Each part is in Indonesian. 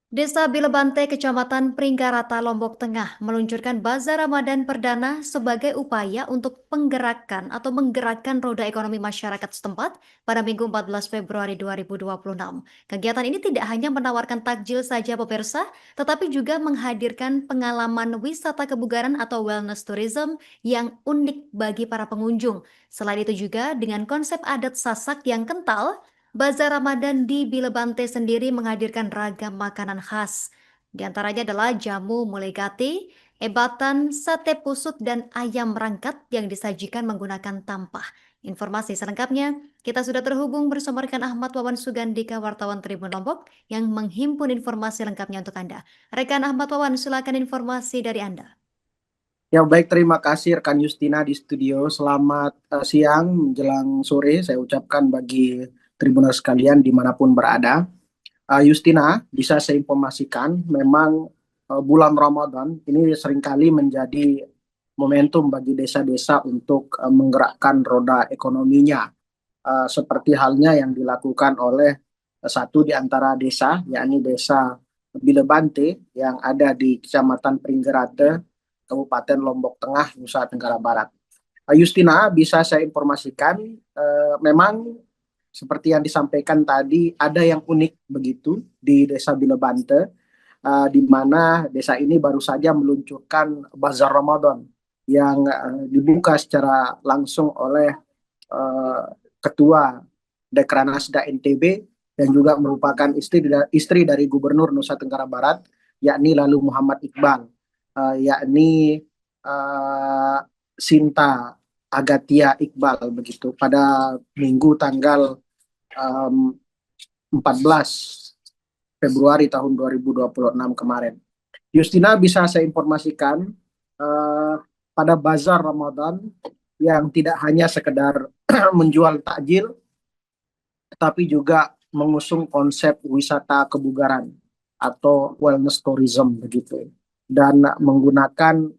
Desa Bilebante, Kecamatan Pringgarata, Lombok Tengah meluncurkan Bazar Ramadan Perdana sebagai upaya untuk menggerakkan roda ekonomi masyarakat setempat pada Minggu 14 Februari 2026. Kegiatan ini tidak hanya menawarkan takjil saja pemirsa, tetapi juga menghadirkan pengalaman wisata kebugaran atau wellness tourism yang unik bagi para pengunjung. Selain itu juga dengan konsep adat Sasak yang kental, Bazar Ramadan di Bilebante sendiri menghadirkan ragam makanan khas. Di antaranya adalah jamu mulai gati, ebatan, sate pusut, dan ayam rangkat yang disajikan menggunakan tampah. Informasi selengkapnya, kita sudah terhubung bersama rekan Ahmad Wawan Sugandika, wartawan Tribun Lombok, yang menghimpun informasi lengkapnya untuk Anda. Rekan Ahmad Wawan, silakan informasi dari Anda. Ya baik, terima kasih rekan Justina di studio. Selamat siang menjelang sore saya ucapkan bagi Tribuners sekalian dimanapun berada. Justina, bisa saya informasikan memang bulan Ramadan ini seringkali menjadi momentum bagi desa-desa untuk menggerakkan roda ekonominya. Seperti halnya yang dilakukan oleh satu di antara desa, yakni desa Bilebante yang ada di Kecamatan Pringgerate, Kabupaten Lombok Tengah, Nusa Tenggara Barat. Justina, bisa saya informasikan, memang seperti yang disampaikan tadi, ada yang unik begitu di Desa Bilebante, di mana desa ini baru saja meluncurkan Bazar Ramadan yang dibuka secara langsung oleh eh, Ketua Dekranasda NTB dan juga merupakan istri dari Gubernur Nusa Tenggara Barat, yakni Lalu Muhammad Iqbal, yakni uh, Sinta Agatia Iqbal begitu pada Minggu tanggal 14 Februari tahun 2026 kemarin. Justina, bisa saya informasikan uh, pada Bazar Ramadan yang tidak hanya sekedar menjual takjil, tetapi juga mengusung konsep wisata kebugaran atau wellness tourism begitu, dan menggunakan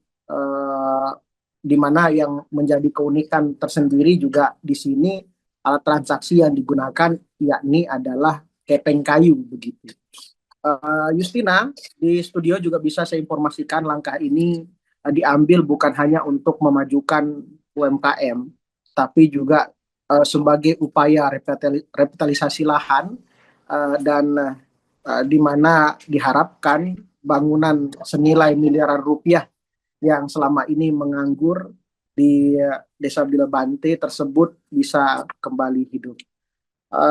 di mana yang menjadi keunikan tersendiri juga di sini alat transaksi yang digunakan yakni adalah kepeng kayu begitu. Justina, di studio juga bisa saya informasikan langkah ini diambil bukan hanya untuk memajukan UMKM, tapi juga sebagai upaya revitalisasi lahan, dan di mana diharapkan bangunan senilai miliaran rupiah yang selama ini menganggur di Desa Bilebante tersebut bisa kembali hidup.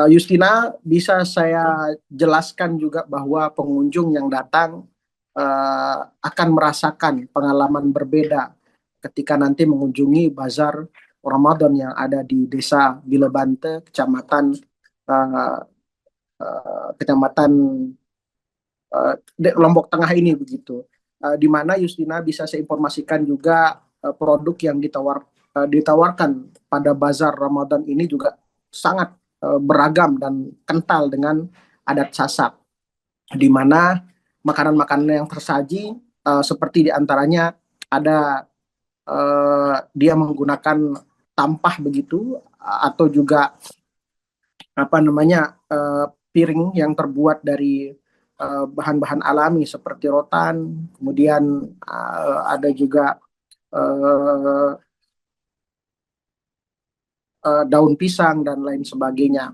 Justina, bisa saya jelaskan juga bahwa pengunjung yang datang akan merasakan pengalaman berbeda ketika nanti mengunjungi Bazar Ramadan yang ada di Desa Bilebante, uh, Kecamatan Lombok Tengah ini begitu. Di mana Justina bisa saya informasikan juga produk yang ditawarkan pada Bazar Ramadan ini juga sangat beragam dan kental dengan adat Sasak, di mana makanan-makanan yang tersaji seperti diantaranya ada dia menggunakan tampah begitu, atau juga apa namanya piring yang terbuat dari bahan-bahan alami seperti rotan, kemudian ada juga daun pisang dan lain sebagainya.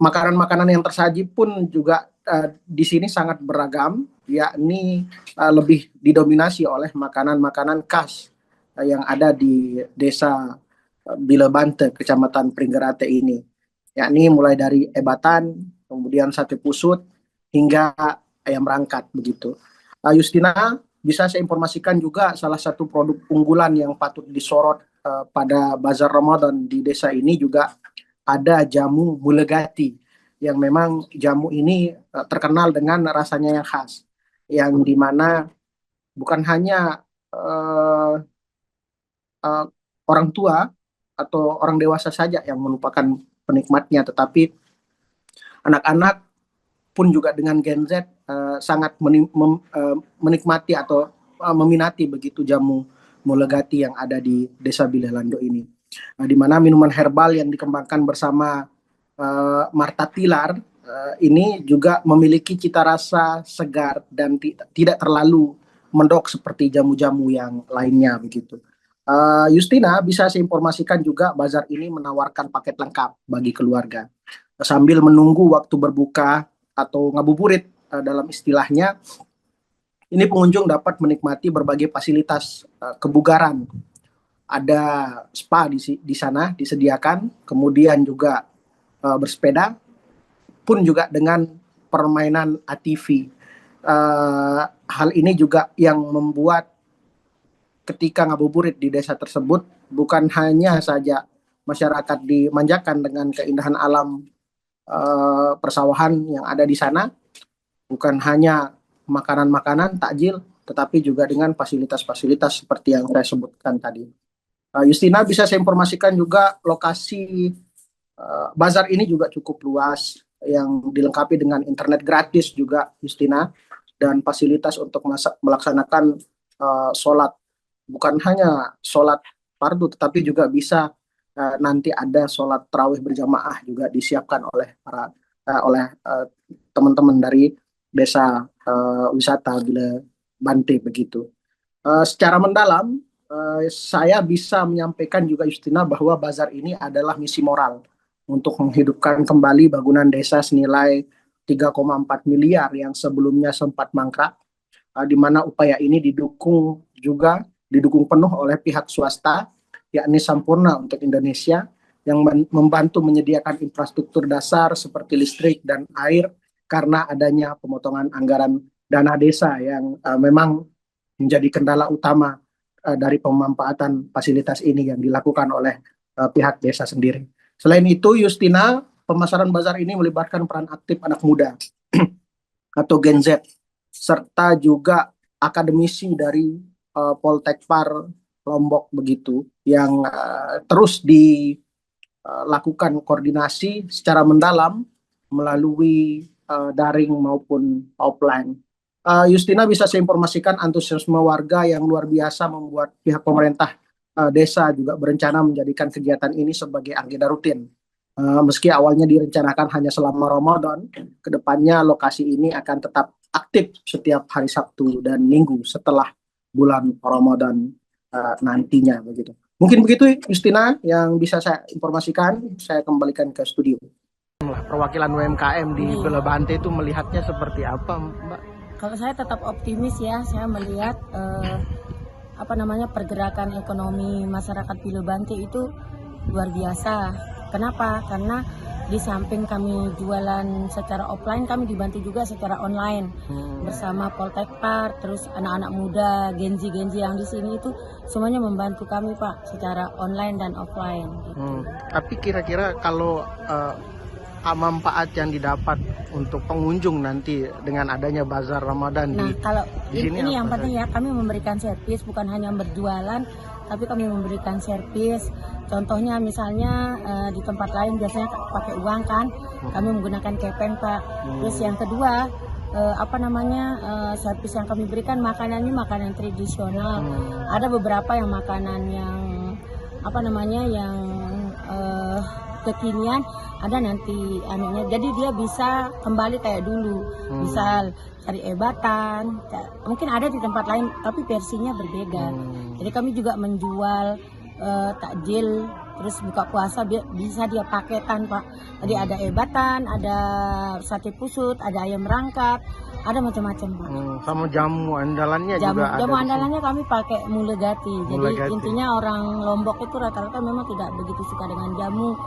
Makanan-makanan yang tersaji pun juga di sini sangat beragam, yakni lebih didominasi oleh makanan-makanan khas yang ada di Desa Bilebante, Kecamatan Pringgerate ini, yakni mulai dari ebatan, kemudian sate pusut, hingga ayam rangkat begitu. Justina, bisa saya informasikan juga salah satu produk unggulan yang patut disorot pada Bazar Ramadan di desa ini juga ada jamu mulegati, yang memang jamu ini terkenal dengan rasanya yang khas, yang dimana bukan hanya uh, uh, orang tua atau orang dewasa saja yang merupakan penikmatnya, tetapi anak-anak pun juga dengan Gen Z sangat menikmati atau meminati begitu jamu mulegati yang ada di Desa Bilelando ini. Di mana minuman herbal yang dikembangkan bersama Marta Tilar ini juga memiliki cita rasa segar dan tidak terlalu mendok seperti jamu-jamu yang lainnya begitu. Justina, bisa saya informasikan juga bazar ini menawarkan paket lengkap bagi keluarga. Sambil menunggu waktu berbuka atau ngabuburit dalam istilahnya, ini pengunjung dapat menikmati berbagai fasilitas kebugaran. Ada spa di sana disediakan, kemudian juga bersepeda, pun juga dengan permainan ATV. Hal ini juga yang membuat ketika ngabuburit di desa tersebut bukan hanya saja masyarakat dimanjakan dengan keindahan alam persawahan yang ada di sana, bukan hanya makanan-makanan takjil, tetapi juga dengan fasilitas-fasilitas seperti yang saya sebutkan tadi. Justina, bisa saya informasikan juga lokasi bazar ini juga cukup luas, yang dilengkapi dengan internet gratis juga, Justina, dan fasilitas untuk melaksanakan sholat. Bukan hanya sholat fardu, tetapi juga bisa nanti ada sholat tarawih berjamaah juga disiapkan oleh teman-teman dari desa wisata Bila Bante begitu. Secara mendalam, saya bisa menyampaikan juga, Justina, bahwa bazar ini adalah misi moral untuk menghidupkan kembali bangunan desa senilai 3,4 miliar yang sebelumnya sempat mangkrak, di mana upaya ini didukung penuh oleh pihak swasta, yakni Sampurna untuk Indonesia, yang membantu menyediakan infrastruktur dasar seperti listrik dan air karena adanya pemotongan anggaran dana desa yang memang menjadi kendala utama dari pemanfaatan fasilitas ini yang dilakukan oleh pihak desa sendiri. Selain itu, Justina, pemasaran bazar ini melibatkan peran aktif anak muda atau Gen Z, serta juga akademisi dari Poltekpar Lombok begitu, yang terus dilakukan koordinasi secara mendalam melalui daring maupun offline. Justina, bisa saya informasikan antusiasme warga yang luar biasa membuat pihak pemerintah desa juga berencana menjadikan kegiatan ini sebagai agenda rutin. Meski awalnya direncanakan hanya selama Ramadan, kedepannya lokasi ini akan tetap aktif setiap hari Sabtu dan Minggu setelah bulan Ramadan nantinya begitu. Mungkin begitu, Justina, yang bisa saya informasikan. Saya kembalikan ke studio. Perwakilan UMKM di Bila Bante itu melihatnya seperti apa, Mbak? Kalau saya tetap optimis ya, saya melihat pergerakan ekonomi masyarakat Bila Bante itu luar biasa. Kenapa? Karena di samping kami jualan secara offline, kami dibantu juga secara online bersama Poltekpar, terus anak-anak muda, Genzi yang di sini itu semuanya membantu kami, Pak, secara online dan offline. Gitu. Tapi kira-kira kalau manfaat yang didapat untuk pengunjung nanti dengan adanya bazar Ramadan di sini ini yang penting ya, kami memberikan servis, bukan hanya berjualan, tapi kami memberikan servis. Contohnya misalnya di tempat lain biasanya pakai uang kan, kami menggunakan kepeng, Pak. Terus yang kedua servis yang kami berikan makanannya makanan tradisional. Ada beberapa yang makanan yang kekinian, ada nanti anunya, jadi dia bisa kembali kayak dulu. Misal cari ebatan, mungkin ada di tempat lain tapi versinya berbeda. Jadi kami juga menjual takjil, terus buka puasa bisa dia paketan, Pak. Jadi ada ebatan, ada sate pusut, ada ayam rangkat, ada macam-macam, Pak. Sama jamu andalannya juga ada. Jamu andalannya kami pakai mulegati. Jadi intinya orang Lombok itu rata-rata memang tidak begitu suka dengan jamu,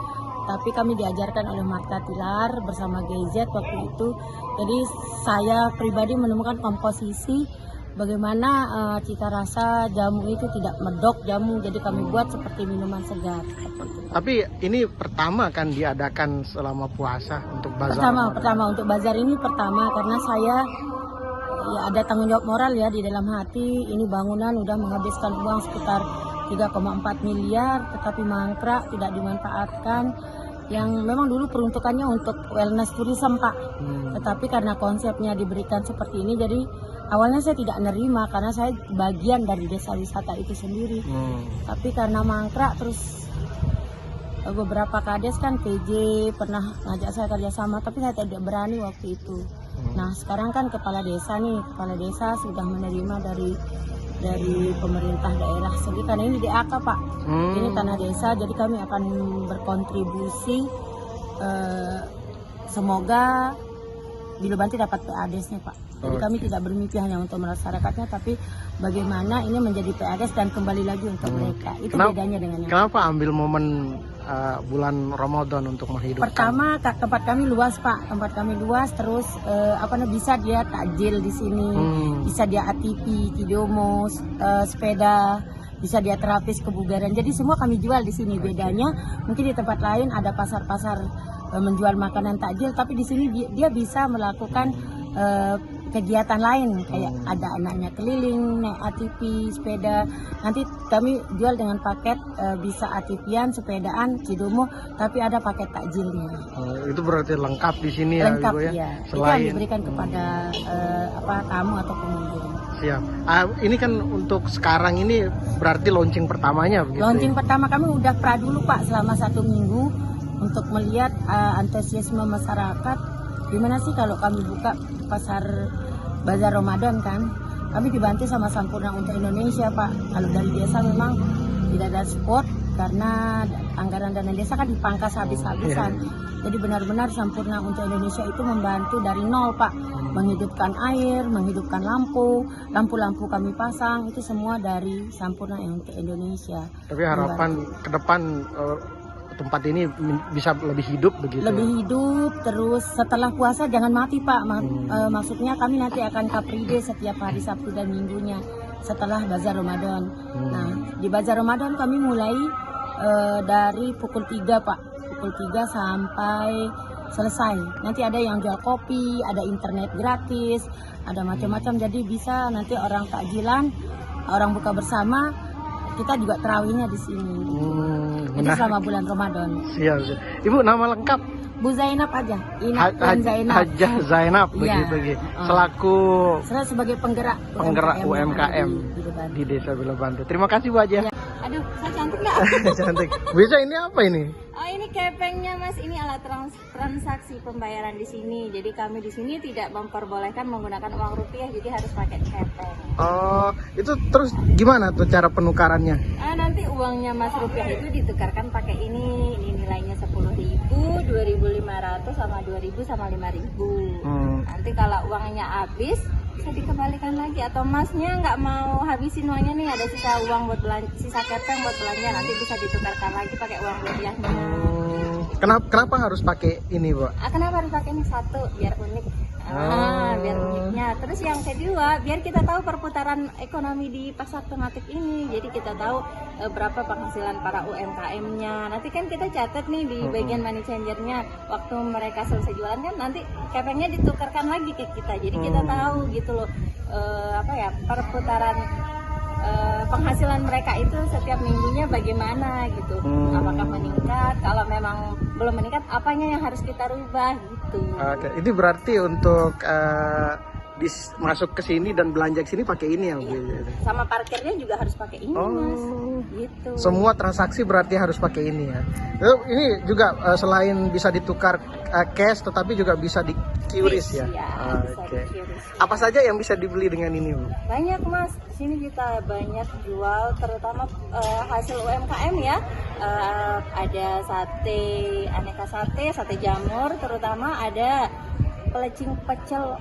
tapi kami diajarkan oleh Marta Tilar bersama GZ waktu itu. Jadi saya pribadi menemukan komposisi bagaimana cita rasa jamu itu tidak medok jamu, jadi kami buat seperti minuman segar. Tapi ini pertama kan diadakan selama puasa untuk bazar. Pertama untuk bazar ini pertama, karena saya ya ada tanggung jawab moral ya di dalam hati. Ini bangunan udah menghabiskan uang sekitar 3,4 miliar, tetapi mangkrak, tidak dimanfaatkan. Yang memang dulu peruntukannya untuk wellness tourism, Pak. Tetapi karena konsepnya diberikan seperti ini, jadi awalnya saya tidak nerima karena saya bagian dari desa wisata itu sendiri. Tapi karena mangkrak, terus beberapa kades kan PJ pernah ngajak saya kerjasama, tapi saya tidak berani waktu itu. Nah sekarang kan kepala desa sudah menerima dari pemerintah daerah. Jadi karena ini DAK Pak, ini tanah desa, jadi kami akan berkontribusi. Semoga Bilo Banti dapat PADES-nya Pak. Jadi kami tidak bermimpi hanya untuk masyarakatnya, tapi bagaimana ini menjadi PADES dan kembali lagi untuk mereka. Itu bedanya dengan yang Kenapa ambil momen bulan Ramadan untuk menghidupkan? pertama, tempat kami luas Pak, terus bisa dia takjil di sini, bisa dia ATP, Kidomo, sepeda, bisa dia terapis kebugaran. Jadi semua kami jual di sini. Bedanya mungkin di tempat lain ada pasar-pasar menjual makanan takjil, tapi di sini dia bisa melakukan kegiatan lain, kayak ada anaknya keliling, naik ATP, sepeda. Nanti kami jual dengan paket bisa ATP-an, sepedaan, Cidomo, tapi ada paket takjilnya. Itu berarti lengkap di sini ya, Lengkap Ibu, ya? ya. Itu Selain yang diberikan kepada tamu atau pengunjung. siap. Ini kan untuk sekarang ini berarti launching pertamanya begitu. Launching pertama kami udah dulu Pak selama 1 minggu untuk melihat antusiasme masyarakat. Gimana sih kalau kami buka pasar Bazar Ramadan kan? Kami dibantu sama Sampurna untuk Indonesia Pak. Kalau dari desa memang tidak ada support karena anggaran dana desa kan dipangkas habis-habisan. Jadi benar-benar Sampurna untuk Indonesia itu membantu dari nol Pak. Menghidupkan air, menghidupkan lampu kami pasang, itu semua dari Sampurna untuk Indonesia. Tapi harapan ke depan tempat ini bisa lebih hidup begitu. Lebih hidup, terus setelah puasa jangan mati Pak. Maksudnya kami nanti akan kapride setiap hari Sabtu dan Minggunya setelah Bazar Ramadan. Nah, di Bazar Ramadan kami mulai dari pukul 3 Pak. Pukul 3 sampai selesai. Nanti ada yang jual kopi, ada internet gratis, ada macam-macam. Jadi bisa nanti orang takjilan, orang buka bersama, kita juga terawihnya di sini. Itu selama bulan Ramadan. Siap. Ibu nama lengkap? Bu Zainab aja. Zainab. Hajah Zainab Iya. begitu. Selaku sebagai penggerak UMKM di Desa Bilo Banti. Terima kasih Bu Hajah. Ya. Aduh, saya cantik nggak? Cantik. Bisa ini apa ini? Oh, ini kepengnya Mas, ini alat transaksi pembayaran di sini. Jadi kami di sini tidak memperbolehkan menggunakan uang rupiah, jadi harus pakai kepeng. Oh, itu terus gimana tuh cara penukarannya? Nanti uangnya Mas rupiah itu ditukarkan pakai ini nilainya 10.000, 2.500 sama 2.000 sama 5.000. Nanti kalau uangnya habis bisa dikembalikan lagi, atau Masnya nggak mau habisin uangnya nih, ada sisa uang buat belanja, sisa kepeng buat belanja, nanti bisa ditukarkan lagi pakai uang rupiahnya. Kenapa harus pakai ini, Bu? Kenapa harus pakai ini? Satu, biar unik. Biar uniknya. Terus yang kedua, biar kita tahu perputaran ekonomi di pasar tematik ini. Jadi kita tahu berapa penghasilan para UMKM-nya. Nanti kan kita catat nih di bagian money changer-nya. Waktu mereka selesai jualan kan nanti kepengnya ditukarkan lagi ke kita. Jadi kita tahu gitu loh, perputaran penghasilan mereka itu setiap minggunya bagaimana gitu. Apakah meningkat? Kalau memang belum meningkat, apanya yang harus kita rubah gitu. Oke, ini berarti untuk masuk ke sini dan belanja ke sini pakai ini ya, Bu? Sama parkirnya juga harus pakai ini, Mas. Gitu. Semua transaksi berarti harus pakai ini ya. Ini juga selain bisa ditukar cash, tetapi juga bisa di QRIS ya. Oke. Apa saja yang bisa dibeli dengan ini, Bu? Banyak, Mas. Di sini kita banyak jual, terutama hasil UMKM ya. Ada sate, aneka sate jamur, terutama ada pelecing pecel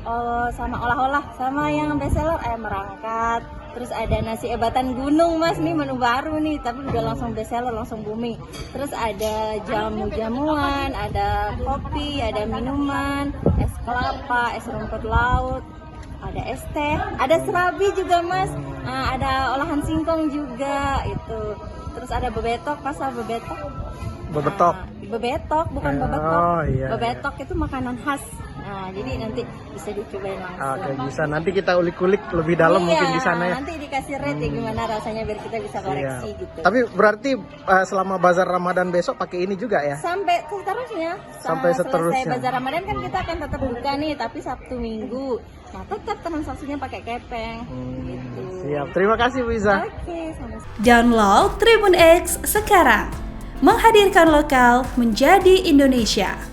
sama olah-olah, sama yang best seller ayam merangkat. Terus ada nasi ebatan gunung, Mas, nih menu baru nih, tapi udah langsung best seller, langsung booming. Terus ada jamu-jamuan, ada kopi, ada minuman, es kelapa, es rumput laut, ada es teh, ada serabi juga, Mas. Ada olahan singkong juga itu. Terus ada bebetok, pasal bebetok. Bebetok bukan bebetok. Iya. Bebetok itu makanan khas. Nah, jadi nanti bisa dicobain langsung. Oke, bisa. Nanti kita ulik-ulik lebih dalam mungkin di sana ya. Nanti dikasih rate ya gimana rasanya biar kita bisa koreksi gitu. Tapi berarti selama Bazar Ramadan besok pakai ini juga ya? Sampai seterusnya. Sampai seterusnya. Selesai Bazar Ramadan kan kita akan tetap buka nih, tapi Sabtu Minggu. Nah, tetap transaksinya pakai kepeng gitu. Siap. Terima kasih, Bu Iza. Oke, sama-sama. Download Tribun X sekarang. menghadirkan lokal menjadi Indonesia.